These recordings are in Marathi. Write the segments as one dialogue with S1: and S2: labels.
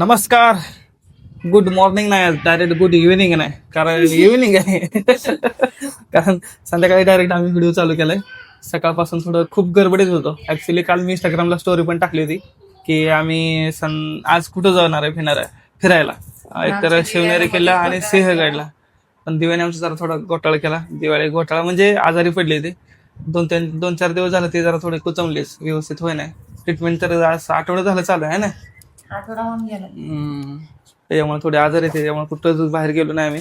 S1: नमस्कार. गुड मॉर्निंग नाही, डायरेक्ट गुड इव्हिनिंग नाही, कारण इव्हिनिंग आहे. कारण संध्याकाळी डायरेक्ट आम्ही व्हिडिओ चालू केलाय. सकाळपासून थोडं खूप गडबडीत होतो. ऍक्च्युली काल मी इंस्टाग्रामला स्टोरी पण टाकली होती की आम्ही आज कुठं जाणार आहे फिरायला. एकतर शिवनेरी किल्ला आणि सिंहगडला. पण दिव्याने आमचा जरा थोडा घोटाळा केला. दिवाळी घोटाळा म्हणजे आजारी पडले ते. 2-4 दिवस झाले ते जरा थोडे कुचमलेच, व्यवस्थित होय नाही. ट्रीटमेंट तर आठवडा झालं चालू आहे ना.
S2: आठवडा होऊन गेला.
S1: त्याच्यामुळे थोडे आजार येते, त्याच्यामुळे कुठं बाहेर गेलो नाही आम्ही.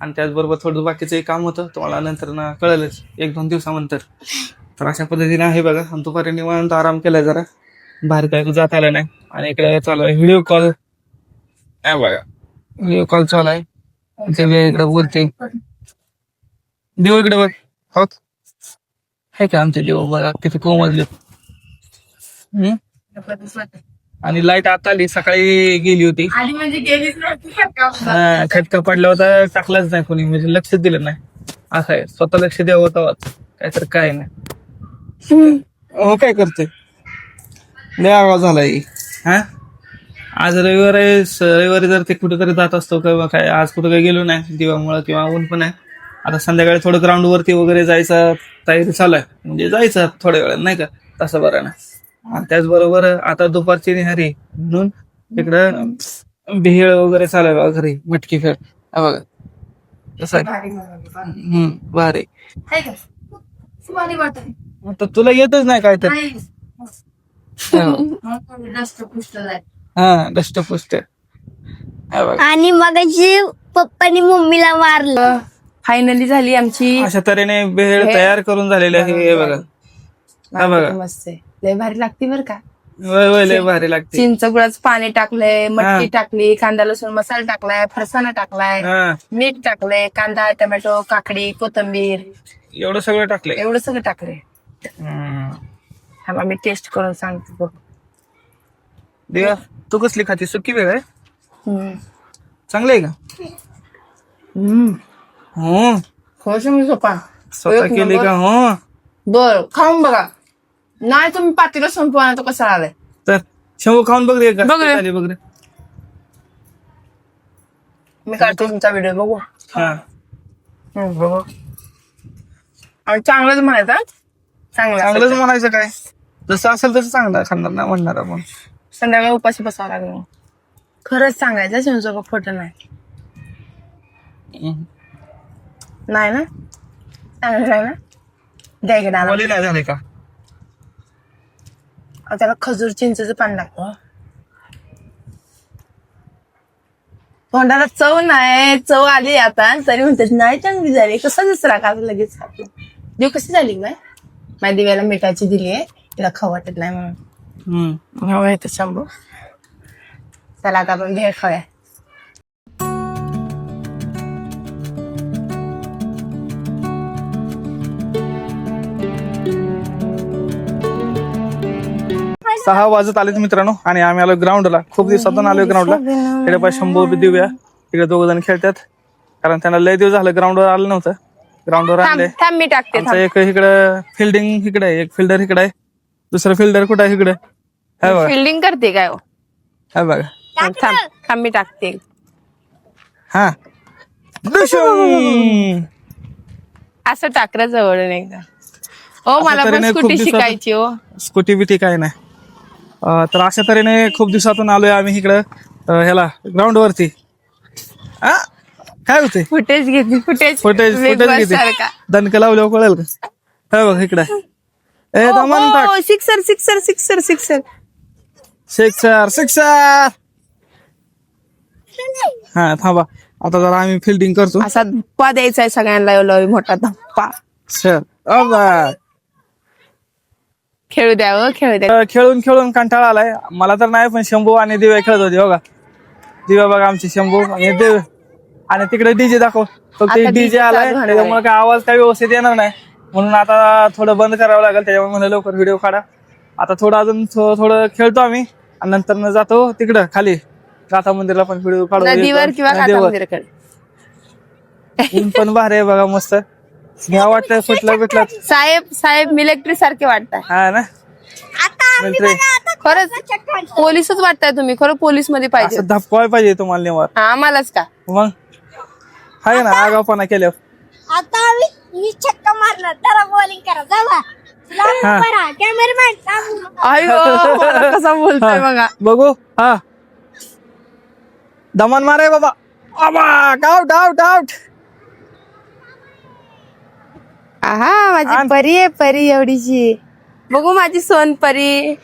S1: आणि त्याचबरोबर थोडं बाकीचं काम होतं, तुम्हाला नंतर ना कळलंच 1-2 दिवसानंतर. तर अशा पद्धतीने आहे बघा. आणि दुपारी निवांत आराम केलाय, जरा बाहेर काय जात आलं नाही. आणि इकडे चालू आहे व्हिडिओ कॉल. बघा व्हिडिओ कॉल चालू आहे. ते इकडे बोलते. देव इकडे बघ. हो आहे का आमचे देव बघा किती कोमजले. आणि लाईट आता आली, सकाळी गेली होती.
S2: आली म्हणजे गेलीच नव्हती.
S1: खटका पडला होता, टाकलाच नाही कोणी, म्हणजे लक्षच दिलं नाही. असं आहे, स्वतः लक्ष द्यावं होतं काय तर काय नाही. हो काय करते, लय आवाज झालाय. हा आज रविवार आहे. रविवारी जर ते कुठेतरी जात असतो किंवा काय, आज कुठं काही गेलो नाही दिवामुळे किंवा ऊन पण आहे. आता संध्याकाळी थोडं ग्राउंड वरती वगैरे जायचं तयारी चालू आहे, म्हणजे जायचं थोड्या वेळा नाही का, तसं बरं ना. आणि त्याचबरोबर आता दुपारची निहारी म्हणून इकडं भेळ वगैरे चालू आहे घरी, मटकी खेळ बघा कसं आहे. भारी आता तुला येतच नाही काय तर. हा दष्टपुष्ट.
S3: आणि मगाशी पप्पानी मम्मीला मारलं.
S2: फायनली झाली आमची.
S1: अशा तऱ्हेने भेळ तयार करून झालेली आहे. हे बघा, हा बघा,
S2: मस्त आहे, लय भारी लागते बरं का.
S1: वय लय भारी लागते.
S2: चिंच गुळाचं पाणी टाकलंय, मटकी टाकली, कांदा लसूण मसाला टाकलाय, फरसाणा टाकलाय,
S1: हा
S2: मीठ टाकलंय, कांदा टोमॅटो काकडी कोथिंबीर
S1: एवढं सगळं टाकलंय.
S2: एवढं सगळं टाकलंय. हा मी टेस्ट करून सांगते बघ.
S1: दिव्या तू कसली खाती, सुकी वेळ आहे, चांगली आहे का? हो
S2: खुश मी सोपा
S1: स्वतः केली का? हो
S2: बर खाऊन बघा. नाही तुम्ही पातीला संपवा, तो कसा आलाय
S1: तर शेंगू खाऊन बघ रे.
S2: बघ रे.
S1: बघ रे.
S2: मी काढतो तुमचा व्हिडिओ बघू.
S1: हा
S2: बघू. आणि चांगलंच म्हणायचं.
S1: चांगलंच म्हणायचं काय, जसं असेल तसं चांगलं खाणार ना म्हणणार आपण.
S2: संध्याकाळी उपाशी बसावं लागलं. खरंच सांगायचं, शिवचोका खोटं नाही. नाही ना, चांगलं नाही ना. द्या इकडे आणा.
S1: बोली नाही झाले का?
S2: त्याला खजूर चिंचेचं पान लागतं. तोंडाला चव नाही, चव आली आता तरी म्हणतात नाही चांगली झाली. कसं दुसरा का लगेच देव कशी झाली काय. माझ्या दिव्याला मिठाची दिली आहे, तिला खाऊ वाटत नाही म्हणून. शंभू चला आता आपण भेळ खाऊया.
S1: सहा वाजत आलेत मित्रांनो, आणि आम्ही आलो ग्राउंडला. खूप दिवसातून आलोय ग्राउंडला. इकडे पाय शंभू दिव्या इकडे 2 जण खेळतात, कारण त्यांना लय दिवस झालं ग्राउंडवर आलं नव्हतं. ग्राउंडवर आणले.
S2: मी टाकते.
S1: आमचं एक इकडे फिल्डिंग इकडे आहे, एक फिल्डर इकडे आहे, दुसरं फिल्डर कुठे आहे इकडे. है बघा,
S2: फिल्डिंग करते काय.
S1: है बघा.
S2: थांब मी टाकते.
S1: हा
S2: असं टाकलं जवळून एकदा. हो मला पण
S1: तऱ्हेने खूप
S2: स्कूटी
S1: दिवसात-
S2: शिकायची. हो
S1: स्कूटी बिटी काय नाही. तर अशा तऱ्हेने खूप दिवसातून आलोय आम्ही इकडं ह्याला ग्राउंड वरती. काय होते,
S2: फुटेज घेते. फुटेज
S1: घेते. दणक लावल्यावर कळेल का. काय बघ इकडे
S2: sixer sixer sixer sixer
S1: sixer. हा थांबा, आता जरा आम्ही फिल्डिंग करतो.
S2: असा धप्पा द्यायचा आहे सगळ्यांना, एवढा मोठा धप्पा.
S1: सर
S2: खेळू द्या हो, खेळू द्या.
S1: खेळून खेळून कंटाळा आलाय मला तर नाही, पण शंभू आणि दिव्या खेळत होती बघा. दिव्या बघा आमची, शंभू आणि देव. आणि तिकडे डीजे दाखव. तो डीजे आलाय, त्याच्यामुळे काय आवाज काय व्यवस्थित येणार नाही, म्हणून आता थोडं बंद करावं लागेल. त्याच्यामुळे म्हणलं लवकर व्हिडिओ काढा. आता थोडं अजून थोडं खेळतो आम्ही, आणि नंतर जातो तिकडं खाली गाथा मंदिरला पण व्हिडिओ काढू.
S2: नदीवर किंवा गाथा मंदिराकडे.
S1: ऊन पण भारी आहे बघा, मस्त घ्या वाटतं. फुटलं बिटलं
S2: साहेब मिलिटरी सारखे वाटतात.
S1: हा ना.
S3: आता
S2: खरंच पोलीसच वाटताय तुम्ही, खरं पोलीस मध्ये पाहिजे.
S1: असं धपवाय पाहिजे तुम्हाला निवार.
S2: आम्हालाच का?
S1: मग आहे ना आगावपणा केल्यावर.
S3: आता मी चक्का मारला तर बॉलिंग करा जावा. कॅमेरामॅन
S2: अयो कसा बोलतोय बघा.
S1: बघू. हा दमन मारे बाबा. Out out out.
S2: आहा माझी परी आहे, परी एवढीशी. बघू माझी सोन परी.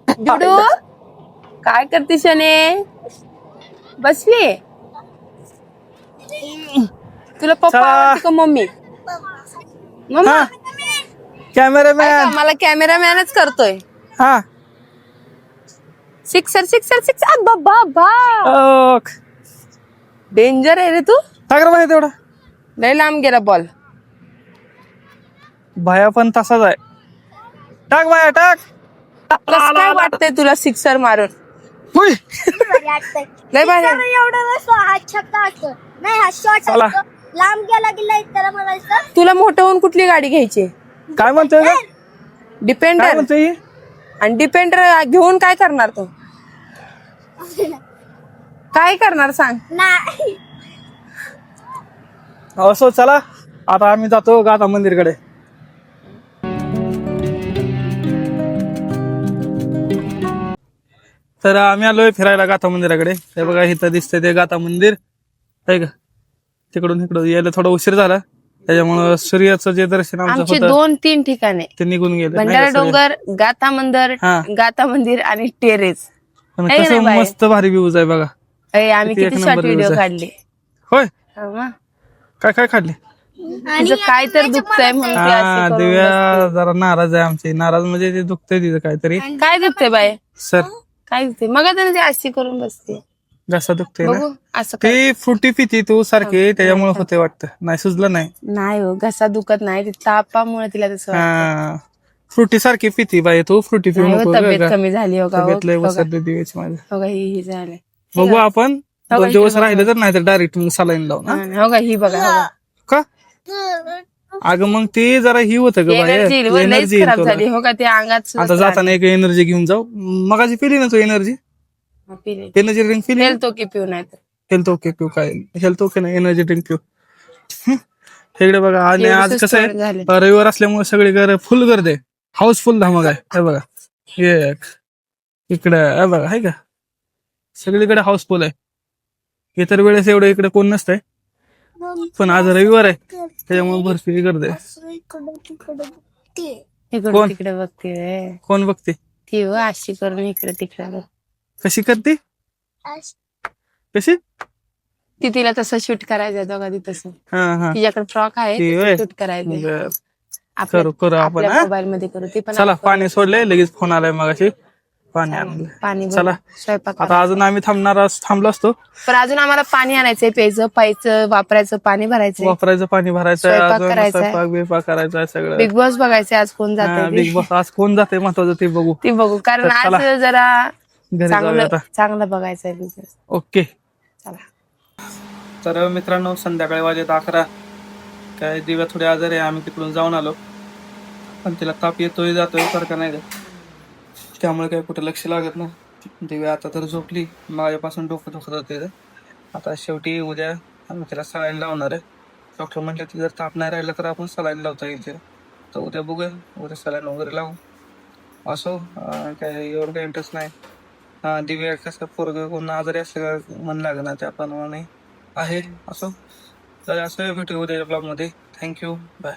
S2: जुडू काय करते शने? बसली. तुला पप्पा
S1: चला.
S2: आवडते का मम्मी? Mamma
S1: cameraman.
S2: मला कॅमेरामॅनच करतोय.
S1: हा
S2: सिक्सर सिक्सर सिक्सर. बाबा डेंजर आहे रे तू.
S1: टाक रे भाई तेवढा.
S2: लय लांब गेला बॉल.
S3: भाया पण तसाच आहे. टाक भाया टाक.
S2: कसं काय वाटतंय तुला सिक्सर मारून?
S1: हुई.
S2: लय भारी.
S3: एवढं हात छक्का असतो नाही, हा शॉट
S1: चला.
S3: असतो. लांब गेला गेला त्याला म्हणायचं
S2: तुला मोठं होऊन कुठली गाडी घ्यायची?
S1: काय म्हणतोय ग? काय
S2: डिपेंडर.
S1: म्हणतोय?
S2: आणि डिपेंडर घेऊन काय करणार तू? काय करणार सांग?
S3: नाही.
S1: असो चला आता आम्ही जातो गाथा मंदिरकडे. तर आम्ही आलोय फिरायला गाथा मंदिराकडे. हे बघा इथं दिसतंय ते गाथा मंदिर आहे का. तिकडून इकडं यायला थोडा उशीर झाला त्याच्यामुळं सूर्याचं जे दर्शन आमचं
S2: आमची
S1: होतं
S2: 2-3 ठिकाणे,
S1: ते निघून गेलं. नाही
S2: भंडारा
S1: का सूर्य?
S2: डोंगर, गाथा मंदिर आणि टेरेस.
S1: पण
S2: आहे
S1: कसं
S2: ना बाई?
S1: मस्त भारी व्ह्यूज आहे बघा.
S2: आम्ही
S1: किती
S2: किती
S1: एक
S2: शॉर्ट
S1: नंबर
S2: व्हिडिओ
S1: views आहे.
S2: काढले.
S1: होय
S2: हो मग.
S1: काय काय काढले?
S2: तुझं काय तर दुखतंय म्हणून ती
S1: हा
S2: अशी करून
S1: दिव्या जरा नाराज आहे आमची. नाराज म्हणजे ते दुखतंय तिचं काहीतरी.
S2: बसते. काय दुखतंय बाय?
S1: सर
S2: काय दुखते? मग आता ती अशी करून बसते.
S1: घसा दुखतोय ना.
S2: बघू असं काय.
S1: ते फ्रुटी पिती तू सारखी त्याच्यामुळे होते वाटतं. नाही सुजलं नाही.
S2: नाही हो, घसा दुखत नाही, ती तापामुळे तिला तसं वाटतं.
S1: हा फ्रुटी सारखी पिती बाई तू. फ्रुटी पिऊ
S2: नाही हो,
S1: नको
S2: तब्येत
S1: ग.
S2: कमी झाली हो का हो.
S1: तब्येत लय
S2: बघा
S1: वसरली दिव्याची माझ्या.
S2: हो का, ही झालंय.
S1: बघू आपण
S2: हो
S1: 2
S2: का,
S1: दिवस
S2: इकडे
S1: राहिले तर नाही तर डायरेक्ट मग सलाईन लावून. हा?
S2: हो का, ही बघा हो का.
S1: का अगं मग ती जरा ही होतं ग बाई.
S2: एनर्जी
S1: एनर्जी
S2: खराब झाली हो का, ते अंगात सुद्धा
S1: आता जाताना एक एनर्जी घेऊन जाऊ. मगाची पिली ना तू एनर्जी.
S2: पिले.
S1: एनर्जी ड्रिंक पिली.
S2: हेल्थ ओके पिऊ नाही तर.
S1: हेल्थ ओके पिऊ. काय हेल्थ ओके नाही एनर्जी ड्रिंक पिऊ. इकडे बघा. आणि आज
S2: एवढं
S1: कसं
S2: सुस्त झाले.
S1: आहे रविवार असल्यामुळे सगळीकडे फुल गर्दी आहे. हाऊसफुल धमाका आहे. हे बघा एक इकडे हे बघा आहे का सगळीकडे हाऊसफुल आहे. इतर वेळेस एवढं इकडे कोण नसतंय पण आज रविवार आहे त्याच्यामुळे भरपूर गर्दी आहे.
S2: इकडे
S1: कोण?
S2: तिकडे बघते.
S1: कोण बघते?
S2: ती हो अशी करून इकडे तिकडे बघ.
S1: कशी करते? कशी?
S2: ती तिला तसं शूट करायचं दोघा ती तसं.
S1: हा हा
S2: तिच्याकडे फ्रॉक आहे
S1: ती होय.
S2: शूट करायचं.
S1: बरं.
S2: आपल्या
S1: करू आपण हा?
S2: मोबाईल मध्ये करू. ती पण
S1: चला
S2: आपण
S1: पाणी सोडलंय लगेच फोन आलाय मगाशी. पाणी आणलं.
S2: पाणी
S1: चला.
S2: भरू. स्वयंपाक
S1: आता अजून आम्ही थांबलो असतो.
S2: पण अजून आम्हाला पाणी आणायचंय, प्यायचं, पायचं, वापरायचं, पाणी भरायचंय,
S1: वापरायचं पाणी भरायचं
S2: स्वयंपाक
S1: अजून
S2: करायचा आहे.
S1: स्वयंपाक बिपाक करायचं आहे सगळं.
S2: बिग बॉस बघायचंय आज कोण
S1: हा,
S2: जाते
S1: बिग बॉस आज कोण जाते महत्वाचं ते बघू.
S2: ती बघू, कारण
S1: तर चला.
S2: आज जरा
S1: घरी जाऊया
S2: चांगलं
S1: आता.
S2: चांगलं बघायचंय बिग बॉस.
S1: ओके.
S2: चला.
S1: तर मित्रांनो संध्याकाळी वाजत 11. काय दिव्या थोडी आजारी आहे. आम्ही तिकडून जाऊन आलो पण तिला ताप येतोय जातोय सारखा नाही का त्यामुळे काही कुठे लक्ष लागत नाही. दिव्या आता तर झोपली. माझ्यापासून डोकं दुखत होते. आता शेवटी उद्या आम्ही तिला सलाईन लावणार आहे. डॉक्टर म्हटलं की जर ताप नाही राहिला तर आपण सलाईन लावता येईल तिला. तर उद्या बघूया उद्या सलाईन वगैरे लावू. असो काय एवढं काही इंटरेस्ट नाही. दिव्या कसं पोरगं कोण आजारी असलं का मन लागणार त्याप्रमाणे आहे. असो तर असं भेटू उद्याच्या ब्लॉगमध्ये. Thank you bye.